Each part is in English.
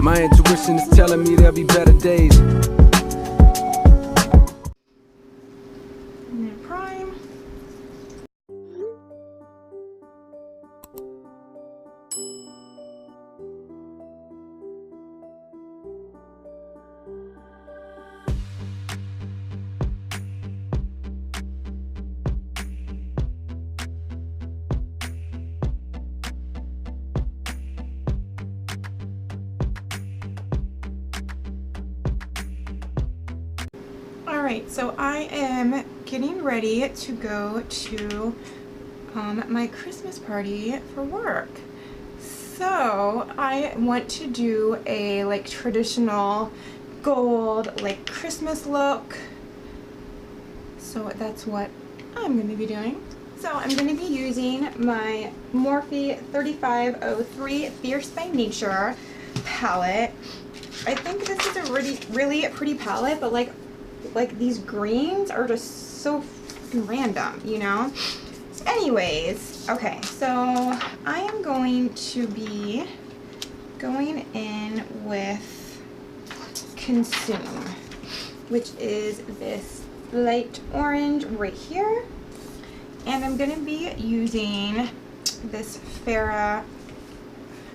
My intuition is telling me there'll be better days. And then prime. Alright, so I am getting ready to go to my Christmas party for work. So I want to do a like traditional gold like Christmas look. So that's what I'm going to be doing. So I'm going to be using my Morphe 3503 Fierce by Nature palette. I think this is a really pretty palette, but like these greens are just so random, you know? So anyways, okay, so I am going to be going in with Consume, which is this light orange right here. And I'm going to be using this Farrah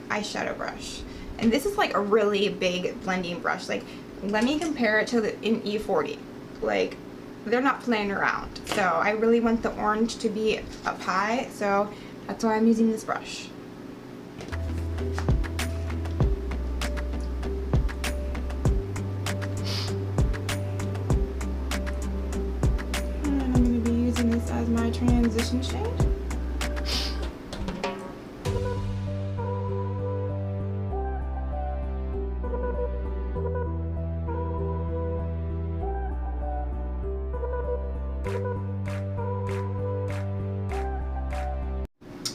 eyeshadow brush. And this is like a really big blending brush. Like, let me compare it to the in E40. Like, they're not playing around. So I really want the orange to be up high, so that's why I'm using this brush. And I'm going to be using this as my transition shade.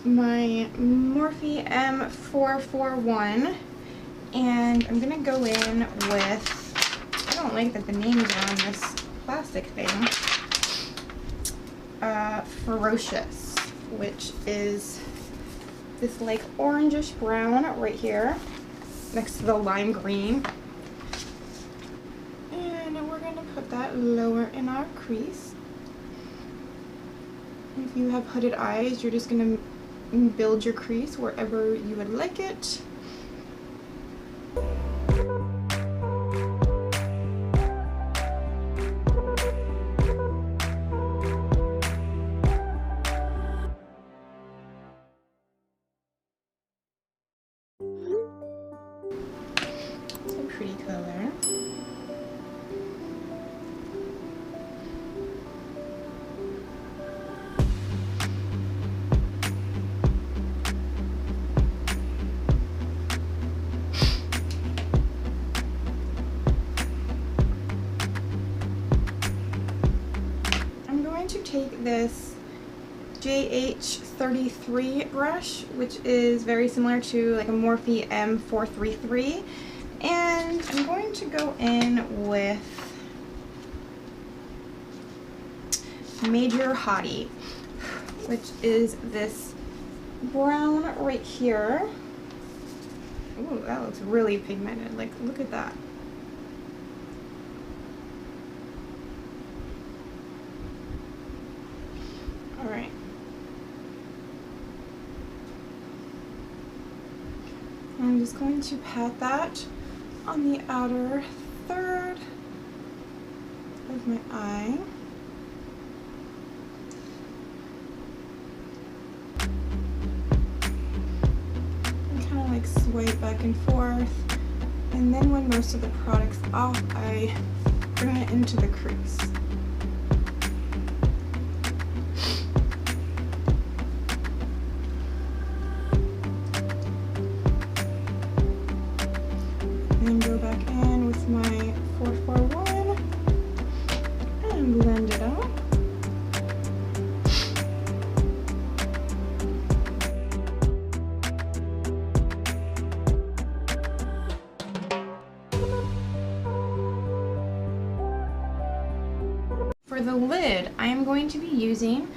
My Morphe M441, and I'm gonna go in with, I don't like that the name is on this plastic thing, Ferocious, which is this like orangish brown right here next to the lime green, and we're gonna put that lower in our crease. If you have hooded eyes, you're just gonna build your crease wherever you would like it. It's a pretty color. To take this JH33 brush, which is very similar to like a Morphe M433, and I'm going to go in with Major HOTTIE, which is this brown right here. Ooh, that looks really pigmented. Like, look at that. Alright. I'm just going to pat that on the outer third of my eye. And kind of like swipe back and forth. And then when most of the product's off, I bring it into the crease. And go back in with my 441 and blend it out. For the lid, I am going to be using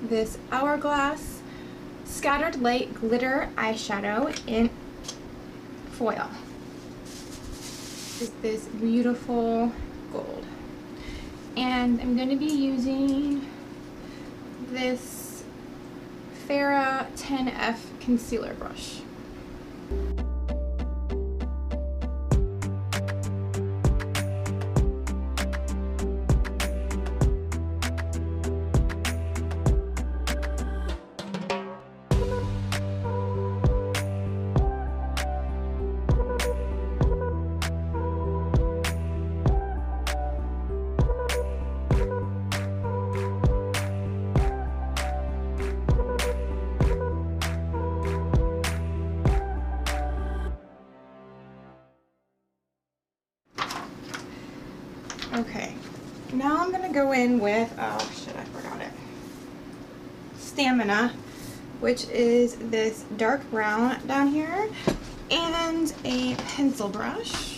this Hourglass Scattered Light Glitter Eyeshadow in foil. is this beautiful gold. And I'm going to be using this Farrah 10F concealer brush. Okay, now I'm gonna go in with, oh shit, I forgot it. Stamina, which is this dark brown down here, and a pencil brush.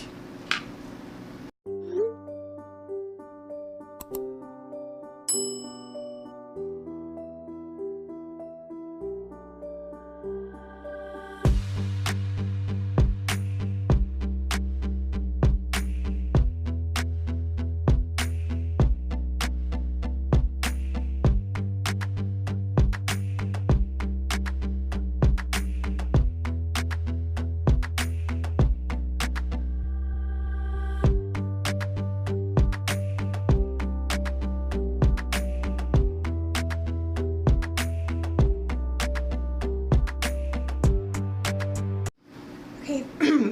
Okay,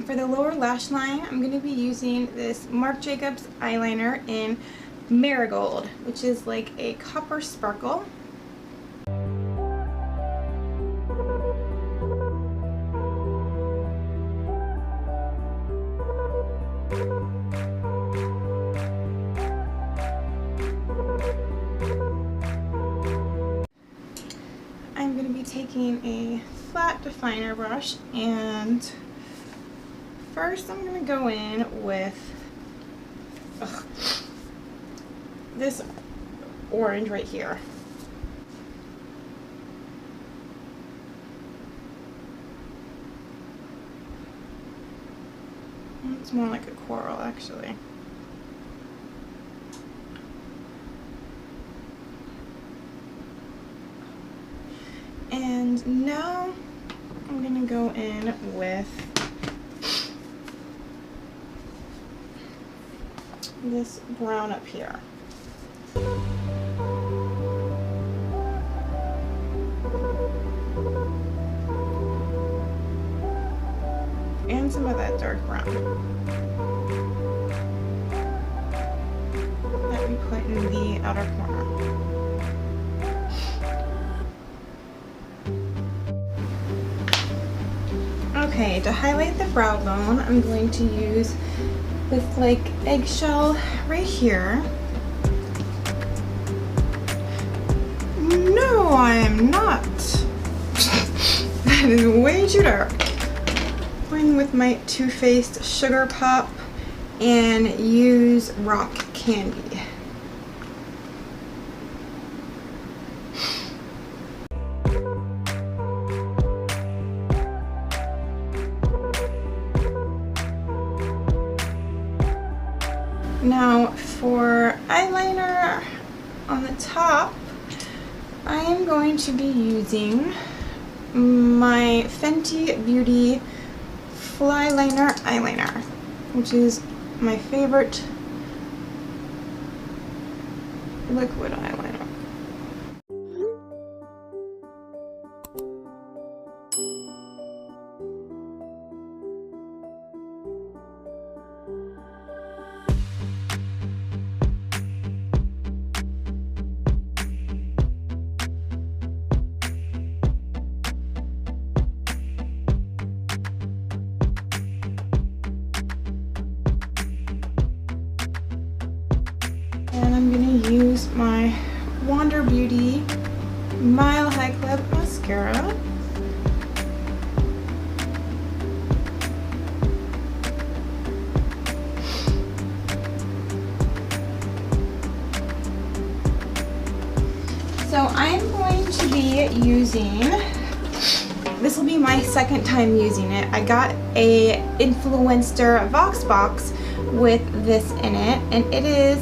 for the lower lash line, I'm going to be using this Marc Jacobs eyeliner in Marigold, which is like a copper sparkle. I'm going to be taking a flat definer brush, and first I'm going to go in with this orange right here. It's more like a coral, actually. And now I'm going to go in with this brown up here. And some of that dark brown that we put in the outer corner. Okay, to highlight the brow bone, I'm going to use this like eggshell right here. No, I am not. That is way too dark. Going with my Too Faced Sugar Pop and use Rock Candy. Now for eyeliner on the top, I am going to be using my Fenty Beauty FLYLINER eyeliner, which is my favorite liquid eyeliner. And I'm going to use my Wander Beauty Mile High Club mascara. So I'm going to be using this will be my second time using it. I got a Influencer Vox box with this in it, and it is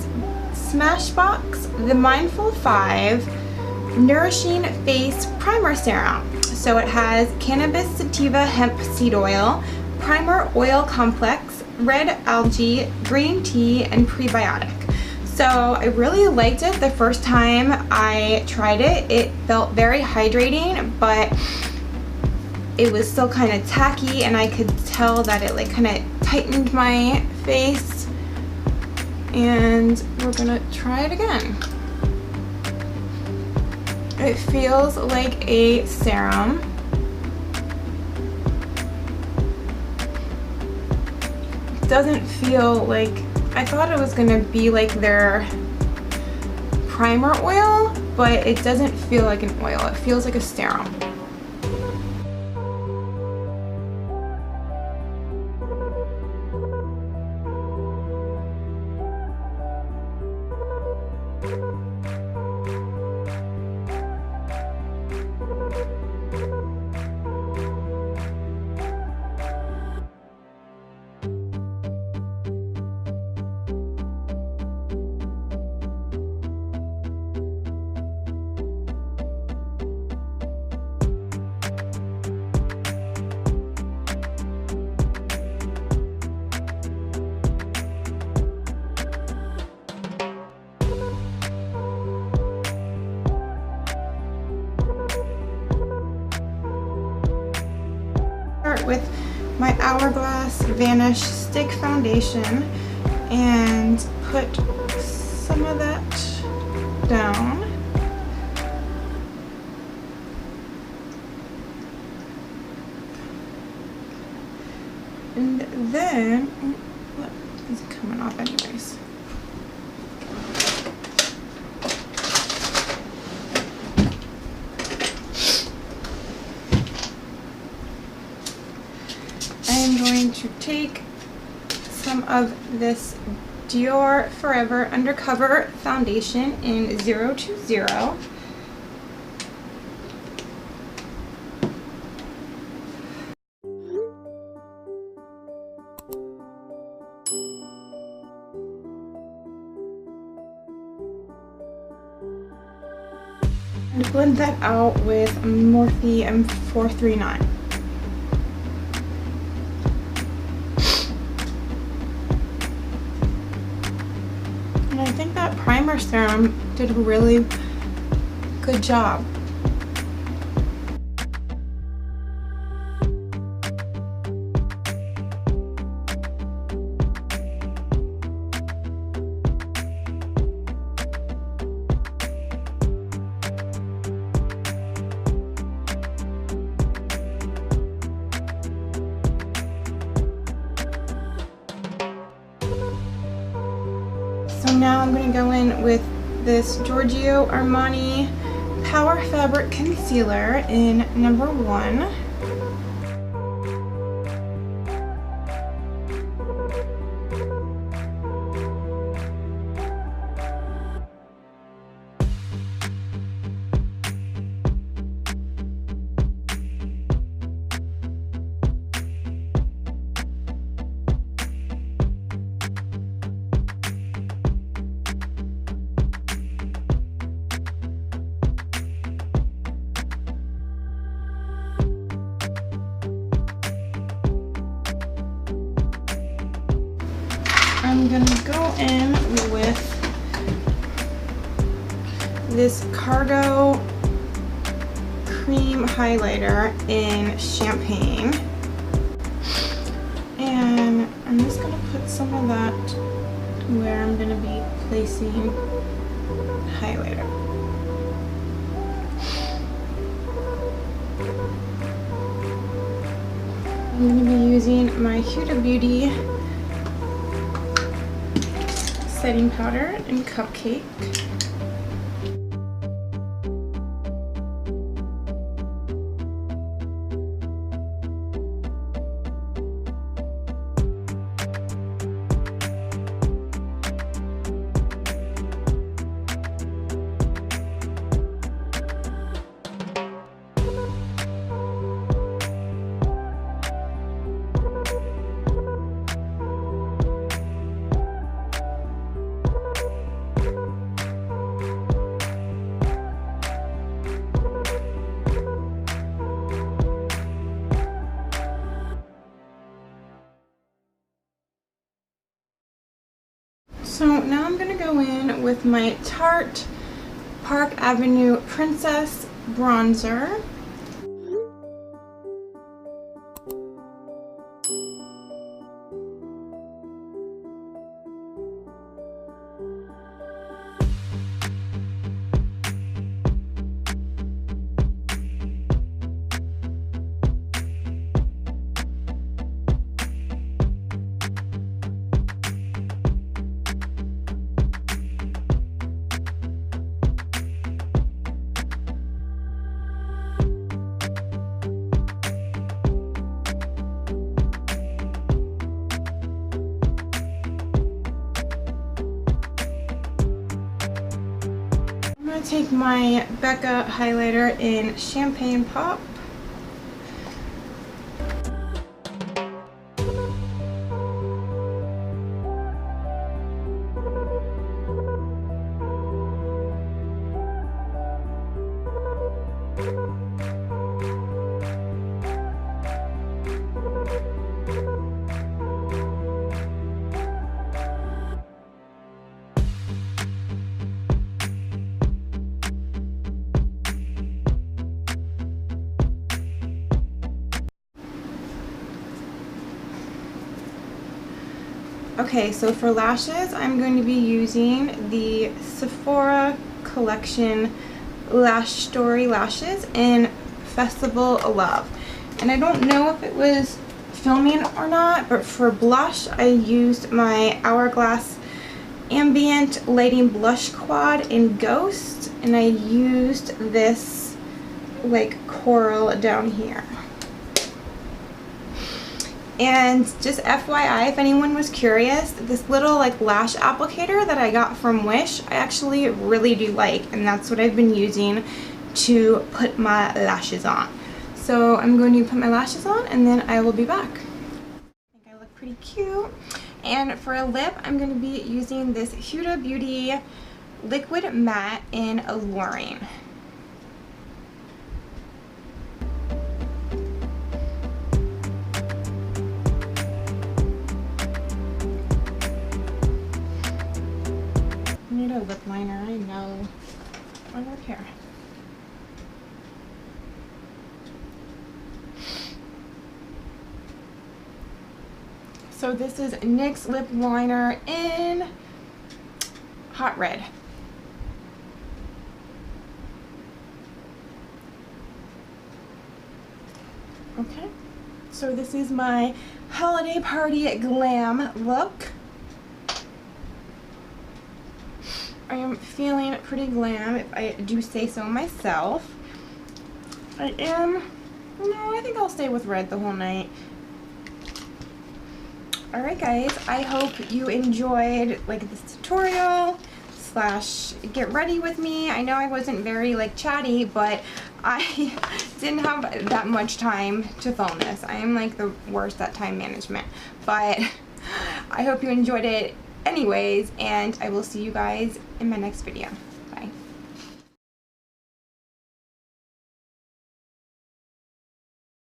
SMASHBOX the Mindful 5 Nourishing Face Primer Serum. So it has cannabis sativa hemp seed oil, primer oil complex, red algae, green tea, and prebiotic. So I really liked it the first time I tried it. It felt very hydrating, but it was still kind of tacky, and I could tell that it like kind of tightened my face. And we're gonna try it again. It feels like a serum. It doesn't feel like, I thought it was gonna be like their primer oil, but it doesn't feel like an oil. It feels like a serum. With my Hourglass Vanish Stick Foundation and put some of that down. And then, what is coming off anyways? I'm going to take some of this Dior Forever Undercover Foundation in 020. And blend that out with Morphe M439. And I think that primer serum did a really good job. So now I'm going to go in with this Giorgio Armani Power Fabric Concealer in number 1. I'm gonna go in with this Cargo Cream Highlighter in Champagne. And I'm just gonna put some of that where I'm gonna be placing highlighter. I'm gonna be using my Huda Beauty setting powder in Cupcake. So now I'm gonna go in with my Tarte Park Avenue Princess bronzer. I'm going to take my BECCA highlighter in Champagne Pop. Okay, so for lashes, I'm going to be using the Sephora Collection Lash Story lashes in Festival of Love. And I don't know if it was filming or not, but for blush, I used my Hourglass Ambient Lighting Blush Quad in Ghost, and I used this like coral down here. And just FYI, if anyone was curious, this little like lash applicator that I got from Wish, I actually really do like, and that's what I've been using to put my lashes on. So I'm going to put my lashes on and then I will be back. I think I look pretty cute. And for a lip, I'm going to be using this Huda Beauty Liquid Matte in Alluring. I need a lip liner, I know. Over here. So this is NYX lip liner in Hot Red. Okay, so this is my holiday party glam look. I am feeling pretty glam, if I do say so myself. I think I'll stay with red the whole night. Alright guys, I hope you enjoyed like this tutorial slash get ready with me. I know I wasn't very like chatty, but I didn't have that much time to film this. I am like the worst at time management, but I hope you enjoyed it anyways, and I will see you guys in my next video.